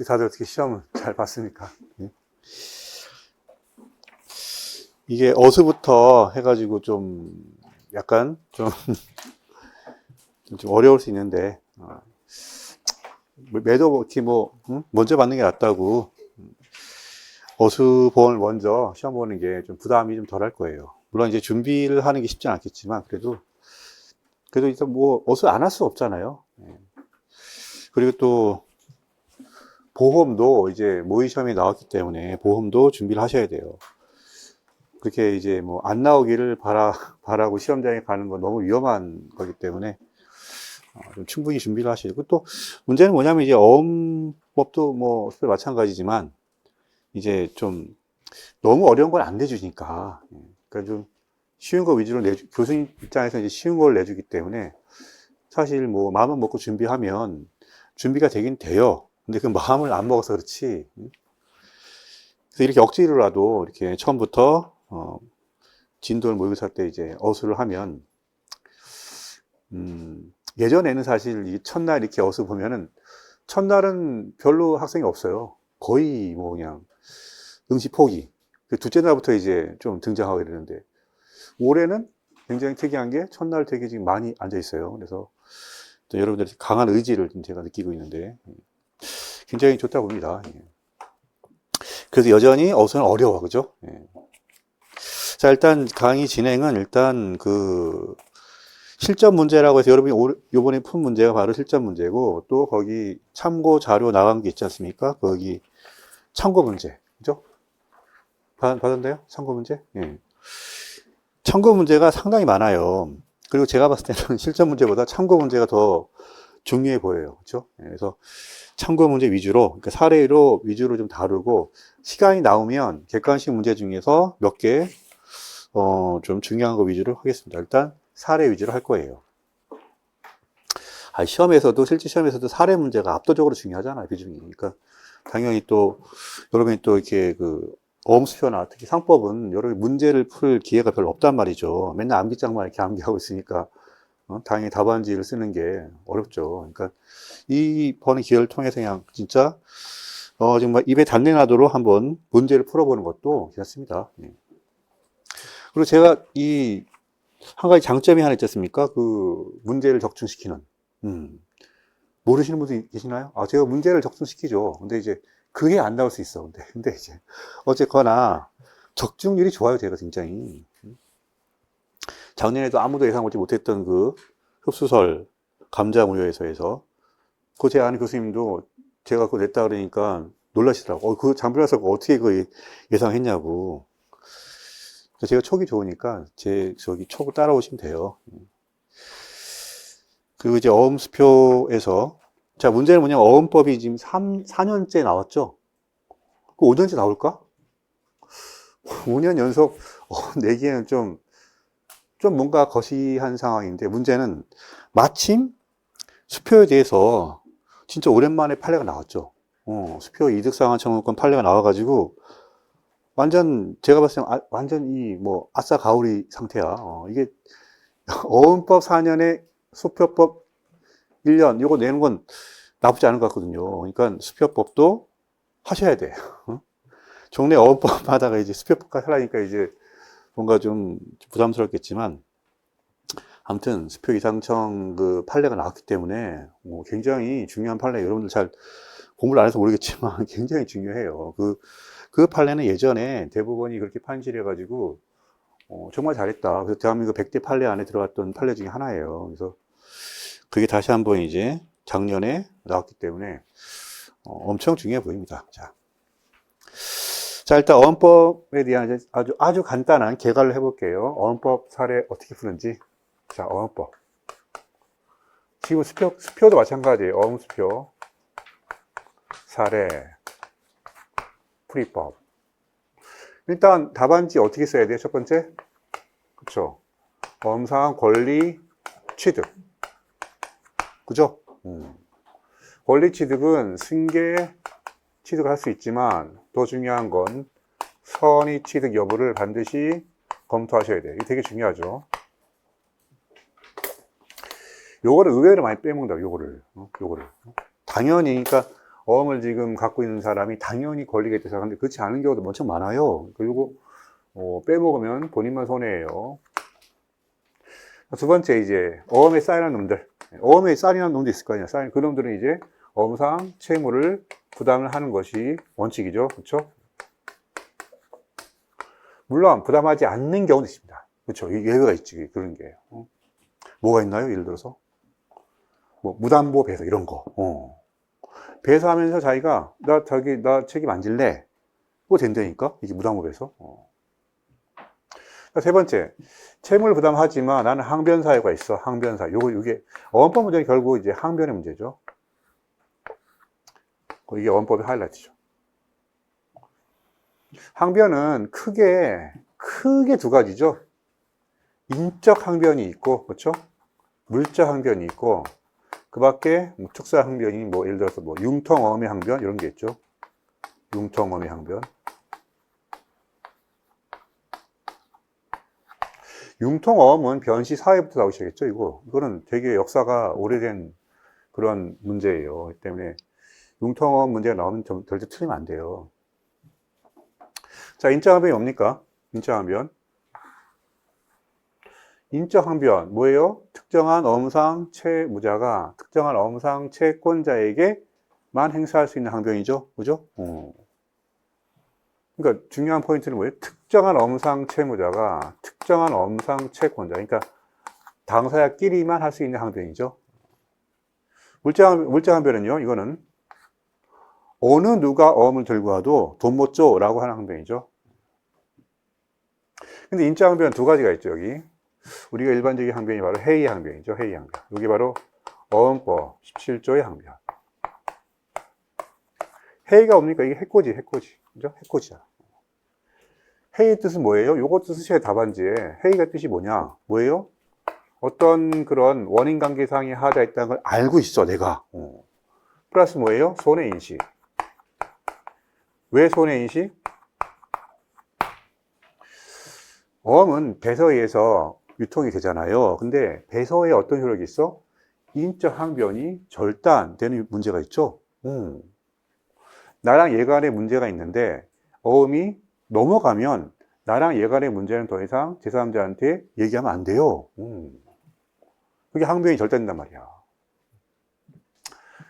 다들 어떻게 시험을 잘 봤습니까? 예. 이게 어수부터 해가지고 좀 약간 좀 어려울 수 있는데, 매도 이렇게 먼저 받는 게 낫다고 어수본을 먼저 시험 보는 게 좀 부담이 좀 덜 할 거예요. 물론 이제 준비를 하는 게 쉽지 않겠지만, 그래도 일단 어수 안 할 수 없잖아요. 예. 그리고 또 보험도 이제 모의 시험이 나왔기 때문에 보험도 준비를 하셔야 돼요. 그렇게 이제 안 나오기를 바라고 시험장에 가는 건 너무 위험한 거기 때문에 좀 충분히 준비를 하셔야 되고, 또 문제는 뭐냐면 이제 어음법도 마찬가지지만 이제 좀 너무 어려운 걸 안 내주니까, 그러니까 좀 쉬운 거 위주로 교수님 입장에서 이제 쉬운 걸 내주기 때문에 사실 마음을 먹고 준비하면 준비가 되긴 돼요. 근데 그 마음을 안 먹어서 그렇지. 그래서 이렇게 억지로라도 이렇게 처음부터 진도를 모의고사 때 이제 어수를 하면, 예전에는 사실 이 첫날 이렇게 어수 보면은 첫날은 별로 학생이 없어요. 거의 그냥 응시 포기. 그 둘째 날부터 이제 좀 등장하고 이러는데, 올해는 굉장히 특이한 게 첫날 되게 지금 많이 앉아 있어요. 그래서 여러분들의 강한 의지를 좀 제가 느끼고 있는데 굉장히 좋다 봅니다. 그래서 여전히 어수는 어려워, 그죠? 자, 일단 강의 진행은 일단 실전 문제라고 해서 여러분이 요번에 푼 문제가 바로 실전 문제고, 또 거기 참고 자료 나간 게 있지 않습니까? 거기 참고 문제, 그죠? 받았나요? 참고 문제? 예. 참고 문제가 상당히 많아요. 그리고 제가 봤을 때는 실전 문제보다 참고 문제가 더 중요해 보여요. 그죠? 그래서 참고 문제 위주로, 그러니까 사례로 위주로 좀 다루고, 시간이 나오면 객관식 문제 중에서 몇 개, 좀 중요한 거 위주로 하겠습니다. 일단 사례 위주로 할 거예요. 실제 시험에서도 사례 문제가 압도적으로 중요하잖아요, 비중이. 그러니까 당연히 또 여러분이 또 이렇게 어음수표나 특히 상법은 여러 문제를 풀 기회가 별로 없단 말이죠. 맨날 암기장만 이렇게 암기하고 있으니까 당연히 답안지를 쓰는 게 어렵죠. 그러니까 이번 기회를 통해서 그냥 진짜 정말 입에 단내 나도록 한번 문제를 풀어보는 것도 괜찮습니다. 예. 그리고 제가 한 가지 장점이 하나 있지 않습니까? 문제를 적중시키는. 모르시는 분들 계시나요? 제가 문제를 적중시키죠. 근데 이제 그게 안 나올 수 있어. 근데 이제 어쨌거나 적중률이 좋아요. 제가 굉장히. 작년에도 아무도 예상하지 못했던 흡수설 감자무효에서에서 제 아는 교수님도 제가 그거 냈다 그러니까 놀라시더라고. 장비라서 어떻게 예상했냐고. 제가 촉이 좋으니까 촉을 따라오시면 돼요. 그리고 이제 어음수표에서, 자, 문제는 뭐냐면 어음법이 지금 4년째 나왔죠? 5년째 나올까? 5년 연속 내기에는 좀 뭔가 거시한 상황인데, 문제는 마침 수표에 대해서 진짜 오랜만에 판례가 나왔죠. 수표 이득상한 청구권 판례가 나와가지고, 완전, 제가 봤을 때 완전 아싸 가오리 상태야. 이게 어음법 4년에 수표법 1년, 이거 내는 건 나쁘지 않은 것 같거든요. 그러니까 수표법도 하셔야 돼. 종래 어음법 하다가 이제 수표법까지 하려니까 이제 뭔가 좀 부담스럽겠지만, 아무튼 수표 이상청 판례가 나왔기 때문에 굉장히 중요한 판례, 여러분들 잘 공부를 안 해서 모르겠지만 굉장히 중요해요. 그 판례는 예전에 대법원이 그렇게 판시해가지고 정말 잘했다. 그래서 대한민국 100대 판례 안에 들어갔던 판례 중에 하나예요. 그래서 그게 다시 한번 이제 작년에 나왔기 때문에 엄청 중요해 보입니다. 자, 일단 어음법에 대한 아주 간단한 개괄을 해볼게요. 어음법 사례 어떻게 푸는지. 자, 어음법. 지금 수표도 마찬가지예요. 어음수표, 사례, 풀이법. 일단 답안지 어떻게 써야 돼요? 첫 번째, 그쵸? 어음상 권리 취득, 그죠? 권리 취득은 승계 취득을 할 수 있지만 더 중요한 건 선의 취득 여부를 반드시 검토하셔야 돼요. 이게 되게 중요하죠. 요거를 의외로 많이 빼먹는다. 요거를 당연히, 그러니까 어음을 지금 갖고 있는 사람이 당연히 권리겠다 생각하는데 그렇지 않은 경우도 엄청 많아요. 그리고 빼먹으면 본인만 손해예요. 두 번째, 이제 어음에 쌓이는 놈들, 어음에 쌓이는 놈도 있을 거 아니야. 쌓인 그 놈들은 이제 어음상 채무를 부담을 하는 것이 원칙이죠. 그렇죠? 물론 부담하지 않는 경우도 있습니다. 그렇죠? 예외가 있지. 그런 게. 뭐가 있나요? 예를 들어서 뭐 무담보 배서 이런 거. 배서하면서 자기가 나 책임 안 질래. 그거 된다니까. 이게 무담보 배서. 세 번째, 채무를 부담하지만 나는 항변 사유가 있어. 항변 사유. 이게 어원법 문제는 결국 이제 항변의 문제죠. 이게 어원법의 하이라이트죠. 항변은 크게 두 가지죠. 인적 항변이 있고, 그렇죠? 물적 항변이 있고, 그 밖에 특수 항변이 뭐 예를 들어서 뭐 융통어음의 항변 이런 게 있죠. 융통어음의 항변. 융통어음은 변시 사회부터 나오기 시작했죠. 이거는 되게 역사가 오래된 그런 문제예요. 그렇기 때문에 융통어음 문제가 나오면 절대 틀리면 안 돼요. 자, 인적 항변이 뭡니까? 인적 항변. 인적 항변 뭐예요? 특정한 어음상 채무자가 특정한 어음상 채권자에게만 행사할 수 있는 항변이죠. 그죠? 그러니까 중요한 포인트는 뭐예요? 특정한 어음상 채무자가 특정한 어음상 채권자, 그러니까 당사자끼리만 할 수 있는 항변이죠. 물적 항변은요, 이거는 어느 누가 어음을 들고 와도 돈 못 줘 라고 하는 항변이죠. 근데 인적 항변은 두 가지가 있죠, 여기. 우리가 일반적인 항변이 바로 해이 항변이죠, 해이 항변. 이게 바로 어음법 17조의 항변. 해이가 뭡니까? 이게 해코지. 그죠? 해코지야. 해의 뜻은 뭐예요? 요거 뜻이 답안지에 해이가 뜻이 뭐냐? 뭐예요? 어떤 그런 원인 관계상의 하자가 있다는 걸 알고 있어, 내가. 플러스 뭐예요? 손해인식. 왜 손해인식? 어음은 배서에 의해서 유통이 되잖아요. 근데 배서에 어떤 효력이 있어? 인적 항변이 절단되는 문제가 있죠. 나랑 얘 간에 문제가 있는데 어음이 넘어가면 나랑 얘 간의 문제는 더 이상 제3자한테 얘기하면 안 돼요. 그게 항변이 절단된단 말이야.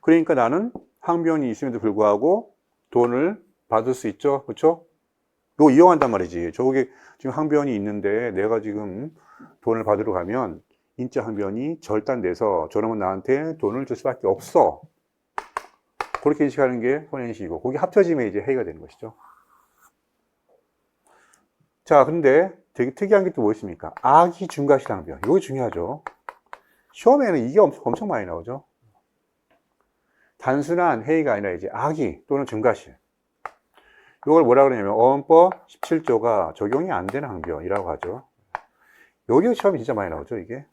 그러니까 나는 항변이 있음에도 불구하고 돈을 받을 수 있죠. 그렇죠? 이거 이용한단 말이지. 저게 지금 항변이 있는데 내가 지금 돈을 받으러 가면 인적 항변이 절단돼서 저놈은 나한테 돈을 줄 수밖에 없어. 그렇게 인식하는 게 손해인식이고, 거기 합쳐지면 이제 해이가 되는 것이죠. 자, 근데 되게 특이한 게 또 뭐 있습니까? 악의 중과실 항변. 이거 중요하죠. 시험에는 이게 엄청 많이 나오죠. 단순한 해이가 아니라 이제 악의 또는 중과실. 이걸 뭐라 그러냐면 어음법 17조가 적용이 안 되는 항변이라고 하죠. 여기 시험이 진짜 많이 나오죠, 이게.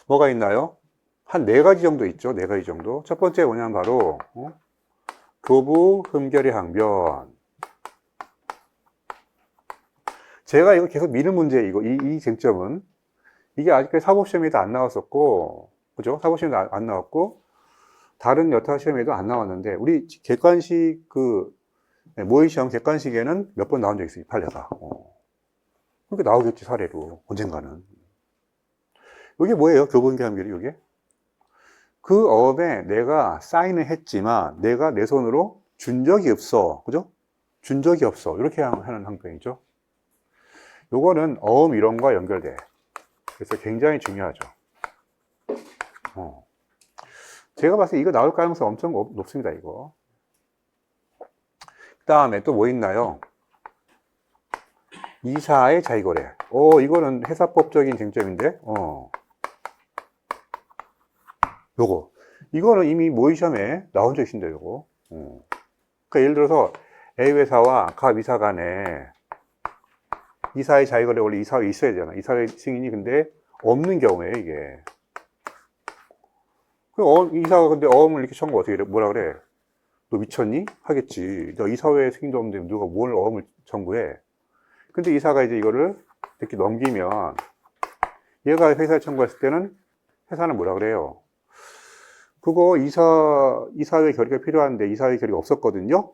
뭐가 있나요? 한 4가지 정도 있죠. 4가지 정도. 첫 번째 뭐냐면 바로 교부 흠결의 항변. 제가 이거 계속 미는 문제, 이 쟁점은 이게 아직까지 사법시험에도 안 나왔었고, 그죠? 사법시험에도 안 나왔고, 다른 여타 시험에도 안 나왔는데, 우리 객관식 모의시험 객관식에는 몇 번 나온 적 있어요, 이 판례가. 그러니까 나오겠지, 사례로. 언젠가는. 이게 뭐예요? 교부흠결 항변이 이게? 그 어음에 내가 사인을 했지만, 내가 내 손으로 준 적이 없어. 그죠? 준 적이 없어. 이렇게 하는 항변이죠. 요거는 어음 이론과 연결돼. 그래서 굉장히 중요하죠. 제가 봤을 때 이거 나올 가능성이 엄청 높습니다, 이거. 그 다음에 또 뭐 있나요? 이사의 자의거래. 이거는 회사법적인 쟁점인데, 이거는 이미 모의시험에 나온 적 있습니다, 요거. 그러니까 예를 들어서 A회사와 갑이사 간에 이사의 자의거래 원래 이사가 있어야 되잖아. 이사의 승인이 근데 없는 경우에 이게. 이사가 근데 어음을 이렇게 청구 어떻게 해? 뭐라 그래? 너 미쳤니? 하겠지. 너 이사회 승인도 없는데 누가 뭘 어음을 청구해? 근데 이사가 이제 이거를 이렇게 넘기면 얘가 회사에 청구했을 때는 회사는 뭐라 그래요? 그거 이사회 결의가 필요한데 이사회 결의가 없었거든요.